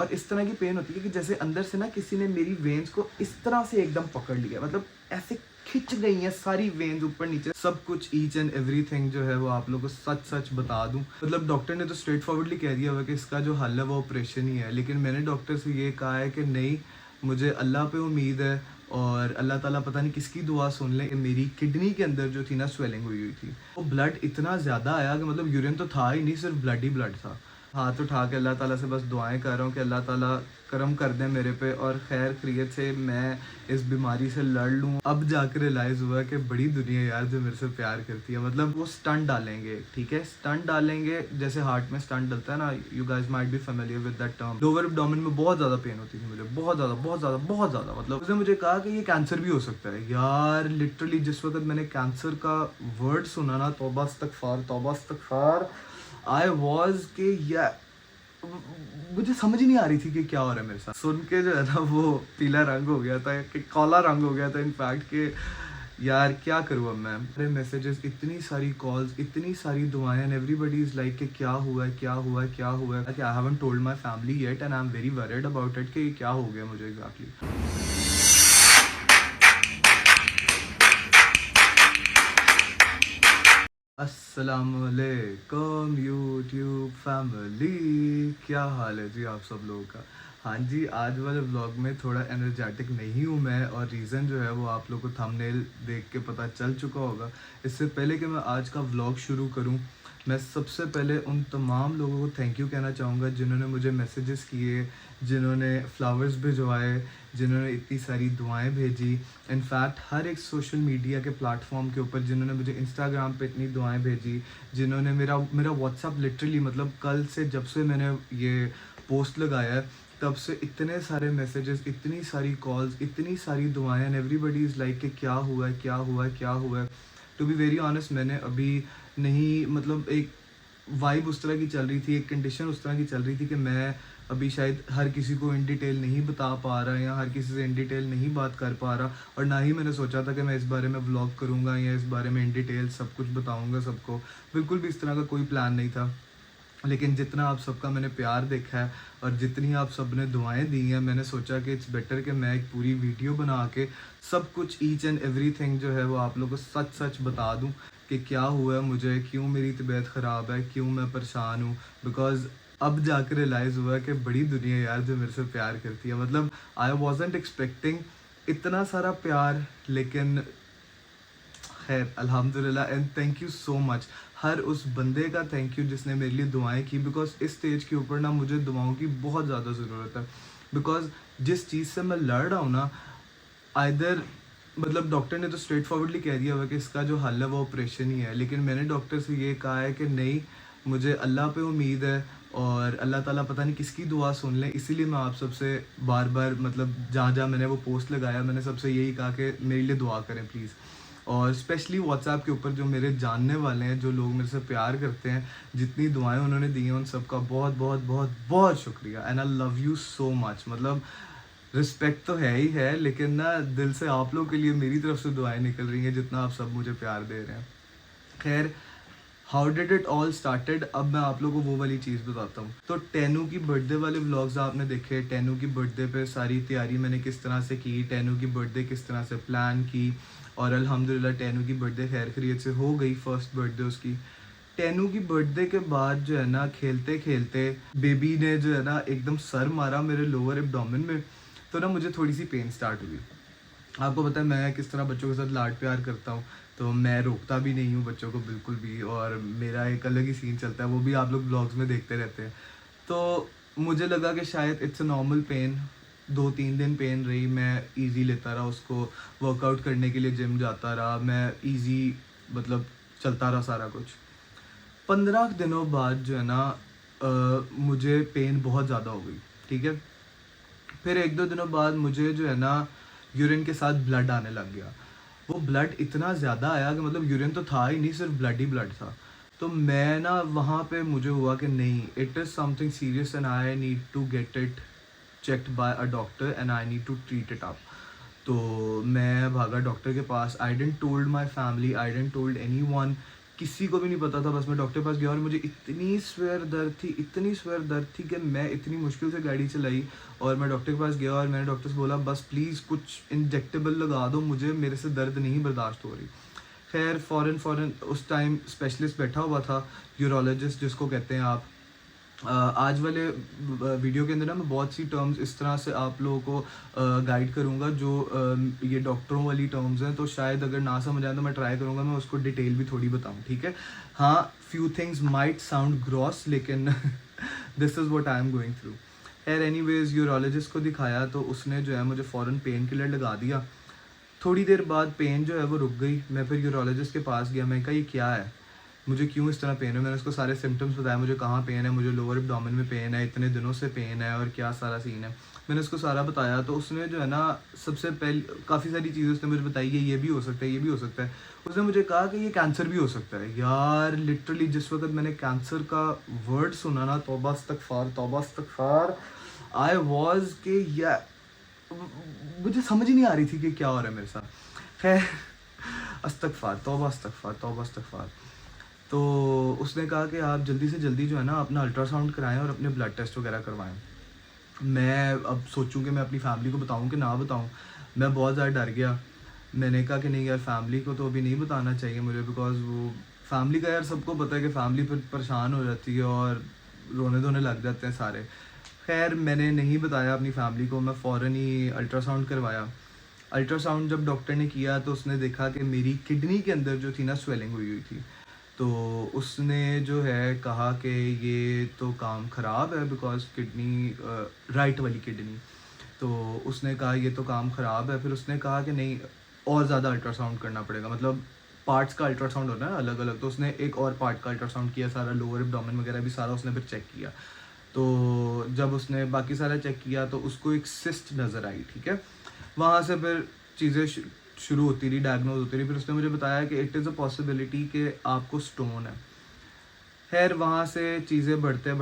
और इस तरह की पेन होती है कि जैसे अंदर से ना किसी ने मेरी वेन्स को इस तरह से एकदम पकड़ लिया, मतलब ऐसे खिंच गई हैं सारी वेन्स ऊपर नीचे, सब कुछ ईच एंड एवरीथिंग जो है वो आप लोगों को सच सच बता दूं। मतलब डॉक्टर ने तो स्ट्रेट फॉरवर्डली कह दिया हुआ कि इसका जो हल है वो ऑपरेशन ही है, लेकिन मैंने डॉक्टर से ये कहा है कि नहीं, मुझे अल्लाह पे उम्मीद है और अल्लाह ताला पता नहीं किसकी दुआ सुन ले। मेरी किडनी के अंदर जो थी ना स्वेलिंग हुई हुई थी, वो ब्लड इतना ज़्यादा आया कि मतलब यूरिन तो था ही नहीं, सिर्फ ब्लड ही ब्लड था। हाथ उठा के अल्लाह ताला से बस दुआएं कर रहा हूँ कि अल्लाह ताला करम कर दे मेरे पे और खैर खैरियत से मैं इस बीमारी से लड़ लूँ। अब जाकर रियलाइज़ हुआ कि बड़ी दुनिया यार जो मेरे से प्यार करती है। मतलब वो स्टंट डालेंगे, ठीक है, स्टंट डालेंगे, जैसे हार्ट में स्टंट डलता है ना, you guys might be familiar with that term. Lower abdomen में बहुत ज़्यादा पेन होती थी मुझे, बहुत ज़्यादा बहुत ज़्यादा बहुत ज़्यादा। मतलब उसने मुझे कहा कि ये कैंसर भी हो सकता है यार। लिटरली जिस वक्त मैंने कैंसर का वर्ड सुना ना, तौबा इस्तगफार तौबा इस्तगफार, आई वॉज के या मुझे समझ ही नहीं आ रही थी कि क्या हो रहा है मेरे साथ। सुन के जो है ना वो पीला रंग हो गया था, कि काला रंग हो गया था इनफैक्ट, कि यार क्या करूँ अब मैं। मेरे मैसेजेस, इतनी सारी कॉल्स, इतनी सारी दुआएं, एंड एवरीबडी इज लाइक कि क्या हुआ है, क्या हुआ है, क्या हुआ है। I haven't told my family yet and I am very worried about it कि क्या हो गया मुझे एग्जैक्टली। अस्सलामुअलैकुम यूट्यूब फैमिली, क्या हाल है जी आप सब लोगों का। हाँ जी, आज वाले व्लॉग में थोड़ा एनर्जेटिक नहीं हूँ मैं, और रीज़न जो है वो आप लोगों को थंबनेल देख के पता चल चुका होगा। इससे पहले कि मैं आज का व्लॉग शुरू करूँ, मैं सबसे पहले उन तमाम लोगों को थैंक यू कहना चाहूँगा जिन्होंने मुझे मैसेजेस किए, जिन्होंने फ्लावर्स भिजवाए, जिन्होंने इतनी सारी दुआएं भेजी। इनफैक्ट हर एक सोशल मीडिया के प्लेटफॉर्म के ऊपर जिन्होंने मुझे इंस्टाग्राम पे इतनी दुआएं भेजी, जिन्होंने मेरा मेरा व्हाट्सअप लिटरली, मतलब कल से जब से मैंने ये पोस्ट लगाया है तब से इतने सारे मैसेजेस, इतनी सारी कॉल्स, इतनी सारी दुआएं, एंड एवरीबडी इज़ लाइक कि क्या हुआ है, क्या हुआ है, क्या हुआ है। टू बी वेरी ऑनेस्ट, मैंने अभी नहीं, मतलब एक वाइब उस तरह की चल रही थी, एक कंडीशन उस तरह की चल रही थी कि मैं अभी शायद हर किसी को इन डिटेल नहीं बता पा रहा, या हर किसी से इन डिटेल नहीं बात कर पा रहा, और ना ही मैंने सोचा था कि मैं इस बारे में व्लॉग करूँगा या इस बारे में इन डिटेल सब कुछ बताऊँगा सबको। बिल्कुल भी इस तरह का कोई प्लान नहीं था। लेकिन जितना आप सबका मैंने प्यार देखा है और जितनी आप सब ने दुआएं दी हैं, मैंने सोचा कि इट्स बेटर कि मैं एक पूरी वीडियो बना के सब कुछ ईच एंड एवरीथिंग जो है वो आप लोगों को सच सच बता दूं कि क्या हुआ है मुझे, क्यों मेरी तबीयत ख़राब है, क्यों मैं परेशान हूँ। बिकॉज अब जाकर रियलाइज़ हुआ कि बड़ी दुनिया यार जो मेरे से प्यार करती है। मतलब आई वॉजेंट एक्सपेक्टिंग इतना सारा प्यार, लेकिन खैर अल्हम्दुलिल्लाह, and thank you so much हर उस बंदे का, थैंक यू जिसने मेरे लिए दुआएं की। बिकॉज इस स्टेज के ऊपर ना मुझे दुआओं की बहुत ज़्यादा ज़रूरत है। बिकॉज जिस चीज़ से मैं लड़ रहा हूँ ना, आइदर, मतलब डॉक्टर ने तो स्ट्रेट फॉरवर्डली कह दिया हुआ कि इसका जो हल है वो ऑपरेशन ही है, लेकिन मैंने डॉक्टर से ये कहा है कि नहीं, मुझे अल्लाह पे उम्मीद है और अल्लाह ताला पता नहीं किसकी दुआ सुन ले। इसीलिए मैं आप सबसे बार बार, मतलब जहाँ जहाँ मैंने वो पोस्ट लगाया, मैंने सबसे यही कहा कि मेरे लिए दुआ करें प्लीज़। और स्पेशली व्हाट्सएप के ऊपर जो मेरे जानने वाले हैं, जो लोग मेरे से प्यार करते हैं, जितनी दुआएं उन्होंने दी हैं, उन सबका बहुत बहुत बहुत बहुत शुक्रिया, and I love you so much. मतलब रिस्पेक्ट तो है ही है, लेकिन ना दिल से आप लोग के लिए मेरी तरफ से दुआएं निकल रही हैं, जितना आप सब मुझे प्यार दे रहे हैं। खैर, how did it all started, अब मैं आप लोगों को वो वाली चीज़ बताता हूँ। तो टेनू की बर्थडे वाले व्लॉग्स आपने देखे, टेनू की बर्थडे पे सारी तैयारी मैंने किस तरह से की, टेनू की बर्थडे किस तरह से प्लान की, और अल्हम्दुलिल्लाह टेनू की बर्थडे खैर खैरियत से हो गई, फर्स्ट बर्थडे उसकी। टेनू की बर्थडे के बाद जो है ना, खेलते खेलते बेबी ने जो है ना एकदम सर मारा मेरे लोअर एब्डोमेन में, तो ना मुझे थोड़ी सी पेन स्टार्ट हुई। आपको पता है मैं किस तरह बच्चों के साथ लाड प्यार करता हूँ, तो मैं रोकता भी नहीं हूँ बच्चों को बिल्कुल भी, और मेरा एक अलग ही सीन चलता है, वो भी आप लोग ब्लॉग्स में देखते रहते हैं। तो मुझे लगा कि शायद इट्स अ नॉर्मल पेन, 2-3 दिन पेन रही, मैं इजी लेता रहा उसको, वर्कआउट करने के लिए जिम जाता रहा मैं, इजी मतलब चलता रहा सारा कुछ। 15 दिनों बाद जो है ना, मुझे पेन बहुत ज़्यादा हो गई, ठीक है। फिर 1-2 दिनों बाद मुझे जो है ना यूरिन के साथ ब्लड आने लग गया। वो ब्लड इतना ज़्यादा आया कि मतलब यूरिन तो था ही नहीं, सिर्फ ब्लड ही ब्लड था। तो मैं ना वहाँ पे मुझे हुआ कि नहीं, it is something serious and I need to get it checked by a doctor and I need to treat it up. तो मैं भागा डॉक्टर के पास। I didn't told my family, I didn't told anyone किसी को भी नहीं पता था। बस मैं डॉक्टर के पास गया और मुझे इतनी सर दर्द थी कि मैं इतनी मुश्किल से गाड़ी चलाई और मैं डॉक्टर के पास गया और मैंने डॉक्टर से बोला बस प्लीज़ कुछ इंजेक्टेबल लगा दो मुझे, मेरे से दर्द नहीं बर्दाश्त हो रही। खैर फ़ौरन उस टाइम स्पेशलिस्ट बैठा हुआ था, यूरोलॉजिस्ट जिसको कहते हैं आप। आज वाले वीडियो के अंदर ना मैं बहुत सी टर्म्स इस तरह से आप लोगों को गाइड करूँगा जो ये डॉक्टरों वाली टर्म्स हैं, तो शायद अगर ना समझ आए तो मैं ट्राई करूँगा मैं उसको डिटेल भी थोड़ी बताऊँ, ठीक है। हाँ, few things might sound gross लेकिन this is what I am going through. खैर एनीवेज यूरोलॉजिस्ट को दिखाया तो उसने जो है मुझे फ़ौरन पेन किलर लगा दिया। थोड़ी देर बाद पेन जो है वो रुक गई। मैं फिर यूरोलॉजिस्ट के पास गया, मैंने कहा ये क्या है, मुझे क्यों इस तरह पेन है। मैंने उसको सारे सिम्टम्स बताया, मुझे कहाँ पेन है, मुझे लोअर एब्डोमेन में पेन है, इतने दिनों से पेन है और क्या सारा सीन है। मैंने उसको सारा बताया तो उसने जो है ना सबसे पहले काफ़ी सारी चीज़ें उसने मुझे बताई, ये भी हो सकता है, ये भी हो सकता है। उसने मुझे कहा कि ये कैंसर भी हो सकता है। यार लिटरली जिस वक्त मैंने कैंसर का वर्ड सुना ना, तौबा इस्तगफार, आई वॉज के या मुझे समझ ही नहीं आ रही थी कि क्या हो रहा है मेरे साथ। खैर तौबा इस्तगफार। तो उसने कहा कि आप जल्दी से जल्दी जो है ना अपना अल्ट्रासाउंड कराएं और अपने ब्लड टेस्ट वगैरह करवाएं। मैं अब सोचूं कि मैं अपनी फैमिली को बताऊं कि ना बताऊं। मैं बहुत ज़्यादा डर गया। मैंने कहा कि नहीं यार, फैमिली को तो अभी नहीं बताना चाहिए मुझे, बिकॉज़ वो फैमिली का यार सबको पता है कि फैमिली फिर परेशान हो जाती है और रोने धोने लग जाते हैं सारे। खैर मैंने नहीं बताया अपनी फैमिली को, मैं फ़ौरन ही अल्ट्रासाउंड करवाया। अल्ट्रासाउंड जब डॉक्टर ने किया तो उसने देखा कि मेरी किडनी के अंदर जो थी ना स्वेलिंग हुई हुई थी। तो उसने जो है कहा कि ये तो काम ख़राब है, बिकॉज़ किडनी राइट वाली किडनी। तो उसने कहा ये तो काम ख़राब है। फिर उसने कहा कि नहीं, और ज़्यादा अल्ट्रासाउंड करना पड़ेगा, मतलब पार्ट्स का अल्ट्रासाउंड होना है अलग अलग। तो उसने एक और पार्ट का अल्ट्रासाउंड किया, सारा लोअर एब्डोमेन वगैरह भी सारा उसने फिर चेक किया। तो जब उसने बाकी सारा चेक किया तो उसको एक सिस्ट नज़र आई, ठीक है। वहाँ से फिर चीज़ें शुरू होती रही, डायग्नोज होती रही। फिर उसने मुझे बताया कि इट इज़ अ पॉसिबिलिटी कि आपको स्टोन है। खैर वहाँ से चीज़ें बढ़ते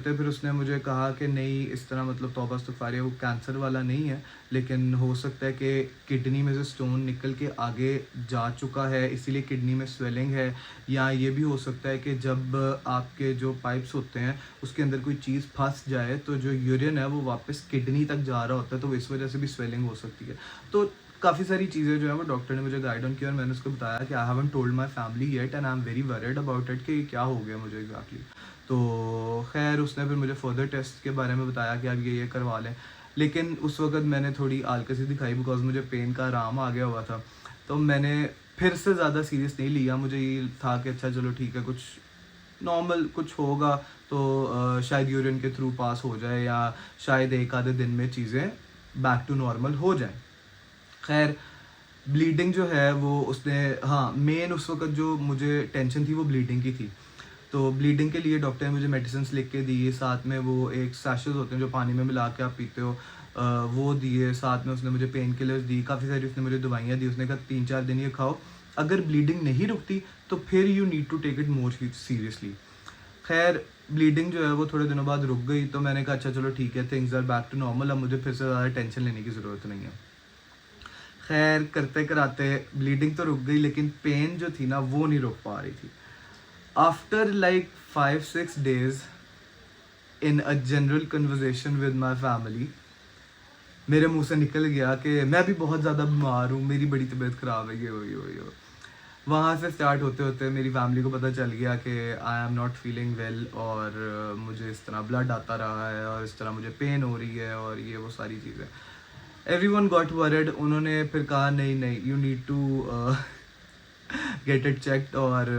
फिर उसने मुझे कहा कि नहीं, इस तरह मतलब तौबा इस्तग़फ़ार, वो कैंसर वाला नहीं है, लेकिन हो सकता है कि किडनी में से स्टोन निकल के आगे जा चुका है, इसीलिए किडनी में स्वेलिंग है। या ये भी हो सकता है कि जब आपके जो पाइप्स होते हैं उसके अंदर कोई चीज़ फंस जाए तो जो यूरिन है वो वापस किडनी तक जा रहा होता है, तो इस वजह से भी स्वेलिंग हो सकती है। तो काफ़ी सारी चीज़ें जो है वो डॉक्टर ने मुझे गाइड ऑन किया और मैंने उसको बताया कि I haven't told my family yet and I am very worried about it कि क्या हो गया मुझे एग्जैक्टली। तो खैर उसने फिर मुझे फर्दर टेस्ट के बारे में बताया कि आप ये करवा लें। लेकिन उस वक्त मैंने थोड़ी आलकसी दिखाई, बिकॉज मुझे पेन का आराम आ गया हुआ था। तो मैंने फिर से ज़्यादा सीरियस नहीं लिया। मुझे ये था कि अच्छा चलो ठीक है, कुछ नॉर्मल कुछ होगा तो शायद यूरिन के थ्रू पास हो जाए या शायद एक आधे दिन में चीज़ें बैक टू नॉर्मल हो जाएं। खैर ब्लीडिंग जो है वो उसने, हाँ मेन उस वक्त जो मुझे टेंशन थी वो ब्लीडिंग की थी। तो ब्लीडिंग के लिए डॉक्टर ने मुझे मेडिसिन लिख के दी, साथ में वो एक सैशेज होते हैं जो पानी में मिला के आप पीते हो, वो दिए। साथ में उसने मुझे पेन किलर्स दी, काफ़ी सारी उसने मुझे दवाइयाँ दी। उसने कहा 3-4 दिन ये खाओ, अगर ब्लीडिंग नहीं रुकती तो फिर you need to take it more seriously. खैर ब्लीडिंग जो है वो थोड़े दिनों बाद रुक गई। तो मैंने कहा अच्छा चलो ठीक है, things are back to normal, अब मुझे फिर से ज़्यादा टेंशन लेने की ज़रूरत नहीं है। खैर करते कराते ब्लीडिंग तो रुक गई, लेकिन पेन जो थी ना वो नहीं रुक पा रही थी। After like 5-6 days in a general conversation with my family, मेरे मुंह से निकल गया कि मैं भी बहुत ज़्यादा बीमार हूँ, मेरी बड़ी तबीयत ख़राब है, ये हो। वहाँ से स्टार्ट होते होते मेरी फैमिली को पता चल गया कि I am not feeling well और मुझे इस तरह ब्लड आता रहा है और इस तरह मुझे पेन हो रही है और ये वो सारी चीज़ें। Everyone got worried. उन्होंने फिर कहा नहीं you need to get it checked. और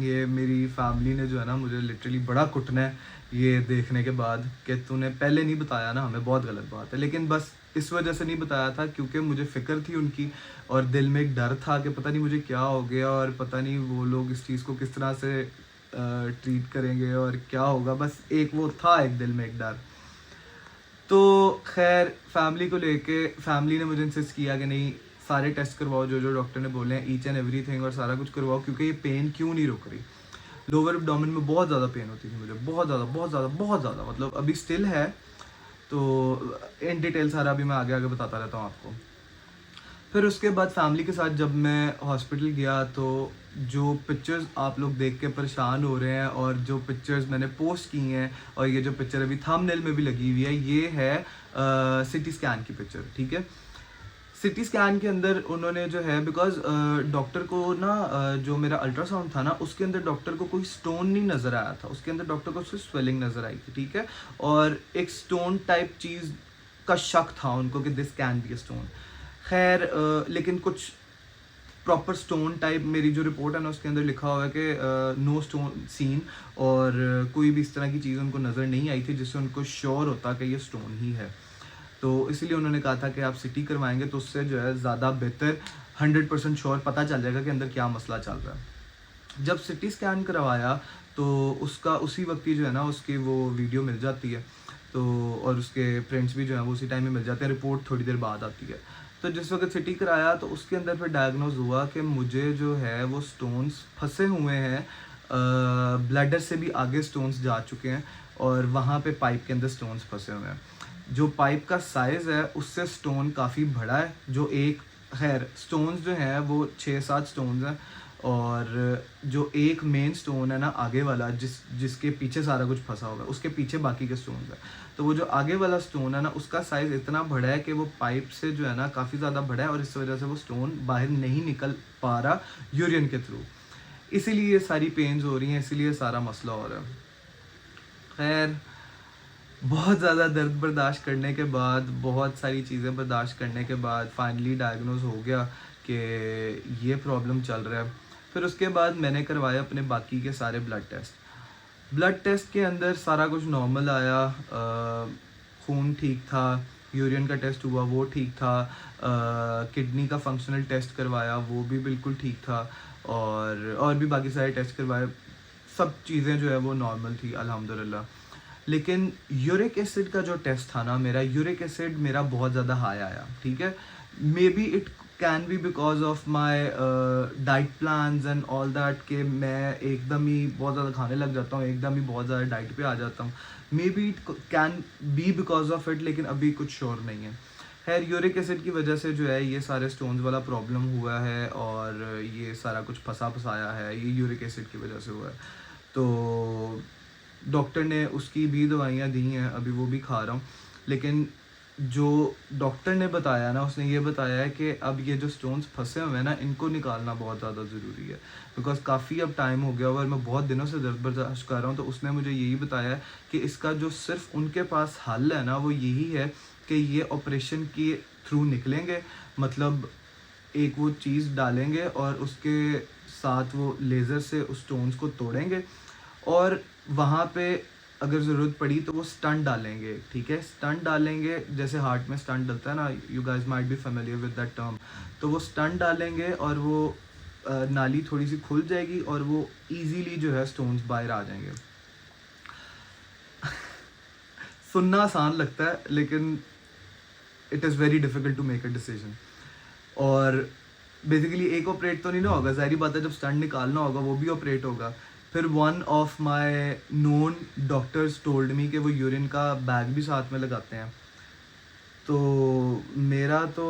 ये मेरी फैमिली ने जो है ना मुझे लिटरली बड़ा कुटना है ये देखने के बाद कि तूने पहले नहीं बताया ना हमें, बहुत गलत बात है। लेकिन बस इस वजह से नहीं बताया था क्योंकि मुझे फ़िक्र थी उनकी और दिल में एक डर था कि पता नहीं मुझे क्या हो गया और पता नहीं वो लोग इस चीज़ को किस तरह से ट्रीट करेंगे और क्या होगा। बस एक वो था, एक दिल में एक डर। तो खैर फैमिली को लेके फैमिली ने मुझे इंसिस्ट किया कि नहीं सारे टेस्ट करवाओ जो जो डॉक्टर ने बोले हैं, ईच एंड एवरीथिंग, और सारा कुछ करवाओ क्योंकि ये पेन क्यों नहीं रुक रही। लोअर एब्डोमेन में बहुत ज़्यादा पेन होती थी मुझे, बहुत ज़्यादा, मतलब अभी स्टिल है। तो इन डिटेल सारा अभी मैं आगे आगे बताता रहता हूँ आपको। फिर उसके बाद फैमिली के साथ जब मैं हॉस्पिटल गया तो जो पिक्चर्स आप लोग देख के परेशान हो रहे हैं और जो पिक्चर्स मैंने पोस्ट की हैं और ये जो पिक्चर अभी थंबनेल में भी लगी हुई है, ये है सिटी स्कैन की पिक्चर, ठीक है। सिटी स्कैन के अंदर उन्होंने जो है बिकॉज डॉक्टर को ना जो मेरा अल्ट्रासाउंड था ना उसके अंदर डॉक्टर को कोई स्टोन नहीं नज़र आया था, उसके अंदर डॉक्टर को सिर्फ स्वेलिंग नज़र आई थी, ठीक है। और एक स्टोन टाइप चीज़ का शक था उनको कि this can be a stone. खैर लेकिन कुछ प्रॉपर स्टोन टाइप मेरी जो रिपोर्ट है ना उसके अंदर लिखा हुआ है कि नो स्टोन सीन, और कोई भी इस तरह की चीज़ उनको नज़र नहीं आई थी जिससे उनको श्योर होता कि ये स्टोन ही है। तो इसीलिए उन्होंने कहा था कि आप सिटी करवाएंगे तो उससे जो है ज़्यादा बेहतर 100% श्योर पता चल जाएगा कि अंदर क्या मसला चल रहा है। जब सिटी स्कैन करवाया तो उसका उसी वक्त ही जो है ना उसकी वो वीडियो मिल जाती है, तो और उसके प्रिंट्स भी जो है वो उसी टाइम में मिल जाते हैं, रिपोर्ट थोड़ी देर बाद आती है। तो जिस वक्त सिटी कराया तो उसके अंदर फिर डायग्नोज हुआ कि मुझे जो है वो स्टोन्स फंसे हुए हैं, ब्लैडर से भी आगे स्टोन्स जा चुके हैं और वहाँ पे पाइप के अंदर स्टोन्स फंसे हुए हैं। जो पाइप का साइज़ है उससे स्टोन काफ़ी बड़ा है, जो एक खैर स्टोन्स जो हैं वो 6-7 स्टोन्स हैं, और जो एक मेन स्टोन है ना आगे वाला जिसके पीछे सारा कुछ फंसा होगा उसके पीछे बाकी के स्टोन्स हैं। तो वो जो आगे वाला स्टोन है ना उसका साइज़ इतना बड़ा है कि वो पाइप से जो है ना काफ़ी ज़्यादा बड़ा है और इस वजह से वो स्टोन बाहर नहीं निकल पा रहा यूरिन के थ्रू, इसीलिए ये सारी पेन्स हो रही हैं, इसीलिए सारा मसला हो रहा है। खैर बहुत ज़्यादा दर्द बर्दाश्त करने के बाद, बहुत सारी चीज़ें बर्दाश्त करने के बाद फाइनली डायग्नोज हो गया कि ये प्रॉब्लम चल रहा है। फिर उसके बाद मैंने करवाया अपने बाकी के सारे ब्लड टेस्ट के अंदर सारा कुछ नॉर्मल आया, खून ठीक था, यूरिन का टेस्ट हुआ वो ठीक था, किडनी का फंक्शनल टेस्ट करवाया वो भी बिल्कुल ठीक था, और भी बाकी सारे टेस्ट करवाए, सब चीज़ें जो है वो नॉर्मल थी अल्हम्दुलिल्लाह। लेकिन यूरिक एसिड का जो टेस्ट था ना, मेरा यूरिक एसिड मेरा बहुत ज़्यादा हाई आया, ठीक है। May be it can be because of my diet plans and all that, कि मैं एकदम ही बहुत ज़्यादा खाने लग जाता हूँ, एकदम ही बहुत ज़्यादा डाइट पे आ जाता हूँ। May be it can be because of it, लेकिन अभी कुछ श्योर नहीं है। खैर यूरिक एसिड की वजह से जो है ये सारे स्टोन्स वाला प्रॉब्लम हुआ है और ये सारा कुछ फंसा फसाया है, ये यूरिक एसिड की वजह से हुआ है। तो डॉक्टर ने उसकी भी दवाइयाँ दी हैं, अभी वो भी खा रहा हूँ। लेकिन जो डॉक्टर ने बताया ना, उसने ये बताया है कि अब ये जो स्टोन्स फंसे हुए हैं ना, इनको निकालना बहुत ज़्यादा ज़रूरी है, बिकॉज़ काफ़ी अब टाइम हो गया और मैं बहुत दिनों से दर्द बर्दाश्त कर रहा हूँ। तो उसने मुझे यही बताया है कि इसका जो सिर्फ उनके पास हल है ना, वो यही है कि ये ऑपरेशन के थ्रू निकलेंगे, मतलब एक वो चीज़ डालेंगे और उसके साथ वो लेज़र से उस स्टोन्स को तोड़ेंगे और वहाँ पे अगर ज़रूरत पड़ी तो वो स्टंट डालेंगे, ठीक है। स्टंट डालेंगे जैसे हार्ट में स्टंट डलता है ना, you guys might be familiar with that term. तो वो स्टंट डालेंगे और वो नाली थोड़ी सी खुल जाएगी और वो इजीली जो है स्टोन्स बाहर आ जाएंगे। सुनना आसान लगता है लेकिन it is very difficult to make a decision. और बेसिकली एक ऑपरेट तो नहीं ना होगा, ज़ाहिर बात है, जब स्टंट निकालना होगा वो भी ऑपरेट होगा। फिर one of my known doctors told me कि वो यूरिन का बैग भी साथ में लगाते हैं। तो मेरा तो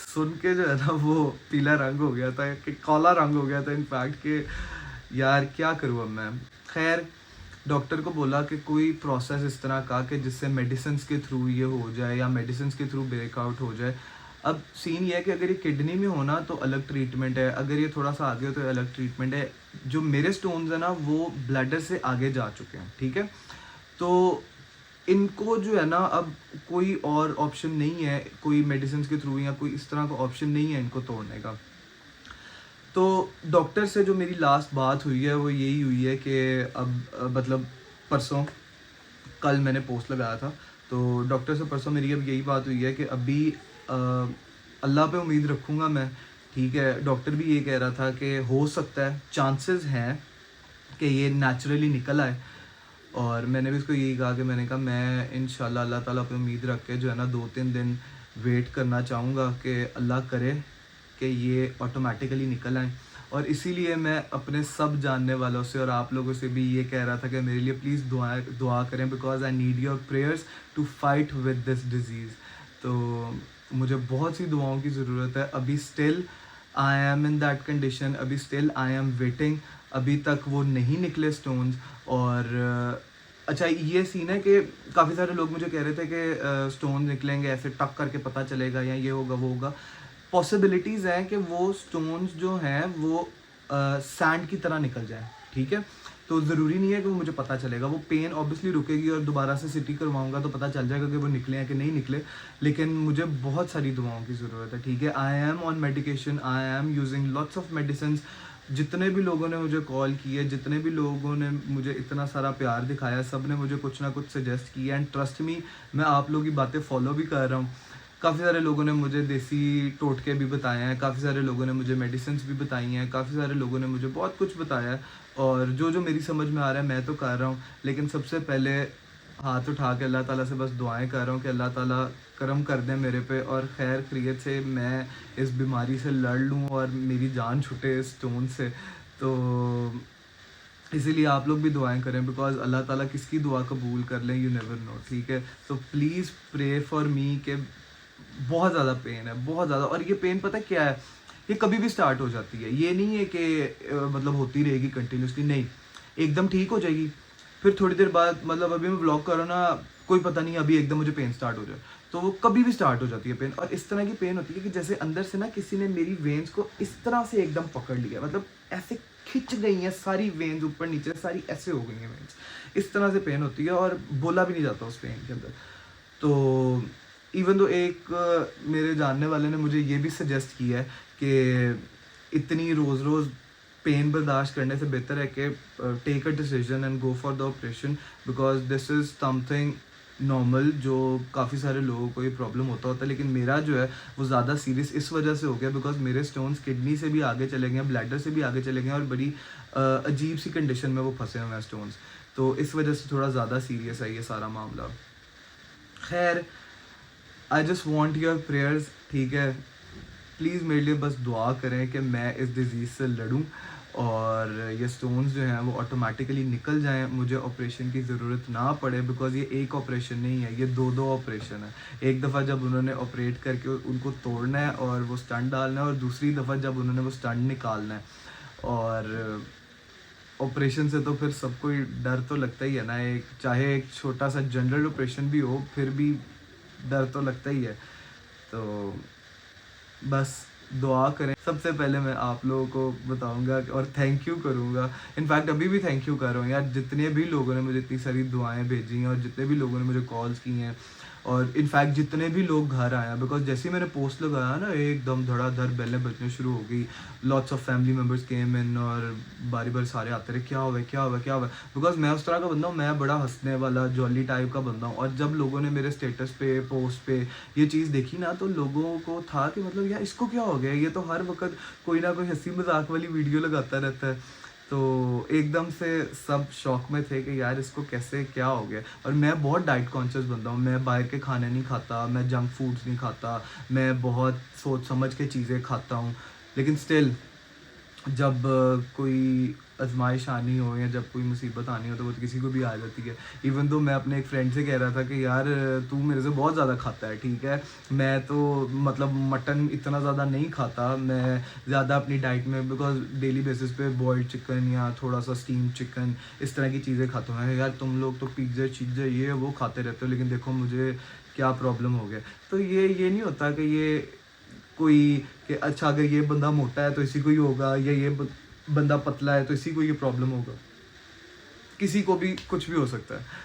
सुन के जो है ना वो पीला रंग हो गया था, कि काला रंग हो गया था इनफैक्ट, कि यार क्या करूँ अब मैं। खैर डॉक्टर को बोला कि कोई प्रोसेस इस तरह का कि जिससे मेडिसिन्स के थ्रू ये हो जाए या मेडिसिन्स के थ्रू ब्रेकआउट हो जाए। अब सीन ये है कि अगर ये किडनी में होना तो अलग ट्रीटमेंट है, अगर ये थोड़ा सा आगे हो तो अलग ट्रीटमेंट है। जो मेरे स्टोन्स हैं ना वो ब्लैडर से आगे जा चुके हैं, ठीक है। तो इनको जो है ना अब कोई और ऑप्शन नहीं है, कोई मेडिसिन के थ्रू या कोई इस तरह का ऑप्शन नहीं है इनको तोड़ने का। तो डॉक्टर से जो मेरी लास्ट बात हुई है वो यही हुई है कि अब मतलब परसों, कल मैंने पोस्ट लगाया था, तो डॉक्टर से परसों मेरी अब यही बात हुई है कि अभी अ, अल्लाह पे उम्मीद रखूँगा मैं, ठीक है। डॉक्टर भी ये कह रहा था कि हो सकता है, चांसेस हैं कि ये नेचुरली निकल आए, और मैंने भी उसको यही कहा कि मैंने कहा मैं इंशाल्लाह अल्लाह ताला पे उम्मीद रख के जो है ना 2-3 दिन वेट करना चाहूँगा कि अल्लाह करे कि ये ऑटोमेटिकली निकल आए। और इसीलिए मैं अपने सब जानने वालों से और आप लोगों से भी ये कह रहा था कि मेरे लिए प्लीज़ दुआ करें, because I need your prayers to fight with this disease. तो मुझे बहुत सी दुआओं की ज़रूरत है। अभी still I am in that condition, अभी स्टिल आई एम वेटिंग, अभी तक वो नहीं निकले स्टोन्स। और अच्छा ये सीन है कि काफ़ी सारे लोग मुझे कह रहे थे कि स्टोन निकलेंगे ऐसे टक करके पता चलेगा या ये होगा वो होगा। पॉसिबिलिटीज़ हैं कि वो स्टोन्स जो हैं वो सैंड की तरह निकल जाएँ, ठीक है? तो ज़रूरी नहीं है कि वो मुझे पता चलेगा, वो पेन ऑब्वियसली रुकेगी और दोबारा से सिटी करवाऊँगा तो पता चल जाएगा कि वो निकले हैं कि नहीं निकले। लेकिन मुझे बहुत सारी दुआओं की ज़रूरत है, ठीक है? I am on medication, I am using lots of medicines. जितने भी लोगों ने मुझे कॉल की है, जितने भी लोगों ने मुझे इतना सारा प्यार दिखाया, सब ने मुझे कुछ ना कुछ सजेस्ट किया एंड ट्रस्ट मी, मैं आप लोगों की बातें फॉलो भी कर रहा हूँ। काफ़ी सारे लोगों ने मुझे देसी टोटके भी बताए हैं, काफ़ी सारे लोगों ने मुझे मेडिसिन्स भी बताई हैं, काफ़ी सारे लोगों ने मुझे बहुत कुछ बताया है और जो मेरी समझ में आ रहा है मैं तो कर रहा हूँ। लेकिन सबसे पहले हाथ उठा के अल्लाह ताला से बस दुआएँ कर रहा हूँ कि अल्लाह ताला करम कर दें मेरे पे और खैर खैरियत से मैं इस बीमारी से लड़ लूँ और मेरी जान छूटे इस स्टोन से। तो इसीलिए आप लोग भी दुआएँ करें बिकॉज़ अल्लाह ताला किसकी दुआ कबूल कर लें, यू नेवर नो, ठीक है? तो प्लीज़ प्रे फॉर मी कि बहुत ज़्यादा पेन है, बहुत ज़्यादा। और ये पेन पता है क्या है? ये कभी भी स्टार्ट हो जाती है। ये नहीं है कि मतलब होती रहेगी कंटिन्यूअसली, नहीं। एकदम ठीक हो जाएगी, फिर थोड़ी देर बाद मतलब अभी मैं व्लॉग कर रहा हूँ ना, कोई पता नहीं अभी एकदम मुझे पेन स्टार्ट हो जाए। तो वो कभी भी स्टार्ट हो जाती है पेन और इस तरह की पेन होती है कि जैसे अंदर से ना किसी ने मेरी वेन्स को इस तरह से एकदम पकड़ लिया, मतलब ऐसे खिंच गई हैं सारी वेन्स ऊपर नीचे सारी ऐसे हो गई हैं वेन्स। इस तरह से पेन होती है और बोला भी नहीं जाता उस पेन के अंदर। तो इवन दो एक मेरे जानने वाले ने मुझे ये भी सजेस्ट किया है कि इतनी रोज़-रोज़ पेन बर्दाश्त करने से बेहतर है कि take a decision and go for the operation because this is something normal, जो काफ़ी सारे लोगों को ये प्रॉब्लम होता है। लेकिन मेरा जो है वो ज़्यादा सीरियस इस वजह से हो गया बिकॉज़ मेरे स्टोन्स किडनी से भी आगे चले गए हैं, ब्लैडर से भी आगे चले गए हैं और बड़ी अजीब सी कंडीशन में वो फँसे हुए हैं स्टोन्स। तो इस वजह से थोड़ा ज़्यादा सीरियस है ये सारा मामला। खैर, I just want your prayers, ठीक है? प्लीज़ मेरे लिए बस दुआ करें कि मैं इस डिज़ीज़ से लड़ूँ और ये स्टोन्स जो हैं वो ऑटोमेटिकली निकल जाएँ, मुझे ऑपरेशन की ज़रूरत ना पड़े बिकॉज़ ये एक ऑपरेशन नहीं है, ये 2-2 ऑपरेशन है। एक दफ़ा जब उन्होंने ऑपरेट करके उनको तोड़ना है और वो स्टंट डालना है और दूसरी दफ़ा जब उन्होंने वो स्टंट निकालना है। और ऑपरेशन से तो फिर सबको ही डर तो लगता ही है ना, एक चाहे एक छोटा-सा जनरल ऑपरेशन भी हो, फिर भी डर तो लगता ही है। तो बस दुआ करें। सबसे पहले मैं आप लोगों को बताऊँगा और थैंक यू करूँगा। इनफैक्ट अभी भी थैंक यू कर रहा हूँ यार, जितने भी लोगों ने मुझे इतनी सारी दुआएँ भेजी हैं और जितने भी लोगों ने मुझे कॉल्स की हैं और इनफैक्ट जितने भी लोग घर आए हैं बिकॉज़ जैसे ही मैंने पोस्ट लगाया ना एकदम धड़ाधड़ बेलें बजने शुरू हो गई। लॉट्स ऑफ फैमिली मेंबर्स केम इन और बारी-बारी सारे आते रहे, क्या हुआ है? क्या हुआ है? क्या हुआ है? बिकॉज़ मैं उस तरह का बंदा हूँ, मैं बड़ा हँसने वाला जॉली टाइप का बंदा हूँ और जब लोगों ने मेरे स्टेटस पे, पोस्ट पे ये चीज़ देखी ना तो लोगों को था कि मतलब यार इसको क्या हो गया? ये तो हर वक़्त कोई ना कोई हँसी-मज़ाक वाली वीडियो लगाता रहता है। तो एकदम से सब शॉक में थे कि यार इसको कैसे क्या हो गया? और मैं बहुत डाइट कॉन्शियस बंदा हूँ, मैं बाहर के खाने नहीं खाता, मैं जंक फूड्स नहीं खाता, मैं बहुत सोच समझ के चीज़ें खाता हूँ। लेकिन स्टिल जब कोई आज़माइश आनी हो या जब कोई मुसीबत आनी हो तो वो तो किसी को भी आ जाती है। इवन दो मैं अपने एक फ्रेंड से कह रहा था कि यार तू मेरे से बहुत ज़्यादा खाता है, ठीक है? मैं तो मतलब मटन इतना ज़्यादा नहीं खाता, मैं ज़्यादा अपनी डाइट में बिकॉज़ डेली बेसिस पे बॉइल्ड चिकन या थोड़ा-सा स्टीम्ड चिकन इस तरह की चीज़ें खाता हूँ। मैंने कहा यार तुम लोग तो पिज़्ज़ा-चिज़्ज़ा ये वो खाते रहते हो लेकिन देखो मुझे क्या प्रॉब्लम हो गया। तो ये नहीं होता कि ये कोई कि अच्छा अगर ये बंदा मोटा है तो इसी को ही होगा या ये बंदा पतला है तो इसी को ये प्रॉब्लम होगा। किसी को भी कुछ भी हो सकता है।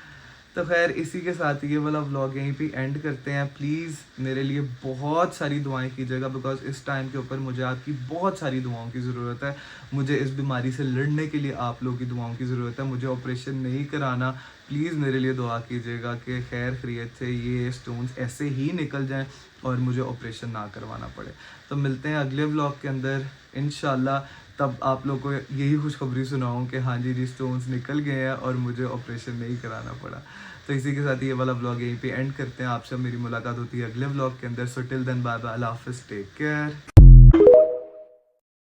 तो ख़ैर इसी के साथ ये वाला व्लॉग यहीं पे एंड करते हैं। प्लीज़ मेरे लिए बहुत सारी दुआएँ कीजिएगा बिकॉज़ इस टाइम के ऊपर मुझे आपकी बहुत सारी दुआओं की ज़रूरत है। मुझे इस बीमारी से लड़ने के लिए आप लोगों की दुआओं की ज़रूरत है। मुझे ऑपरेशन नहीं कराना। प्लीज़ मेरे लिए दुआ कीजिएगा कि खैर खैरियत से ये स्टोन्स ऐसे ही निकल जाएँ और मुझे ऑपरेशन ना करवाना पड़े। तो मिलते हैं अगले व्लॉग के अंदर इंशाल्लाह। तब आप लोग को यही खुशखबरी सुनाऊँ कि हाँ जी, स्टोन्स निकल गए हैं और मुझे ऑपरेशन नहीं कराना पड़ा। तो इसी के साथ ये वाला व्लॉग यहीं पे एंड करते हैं। आपसे मेरी मुलाकात होती है अगले व्लॉग के अंदर। So till then bye bye, अल्लाह हाफ़िज़, टेक केयर।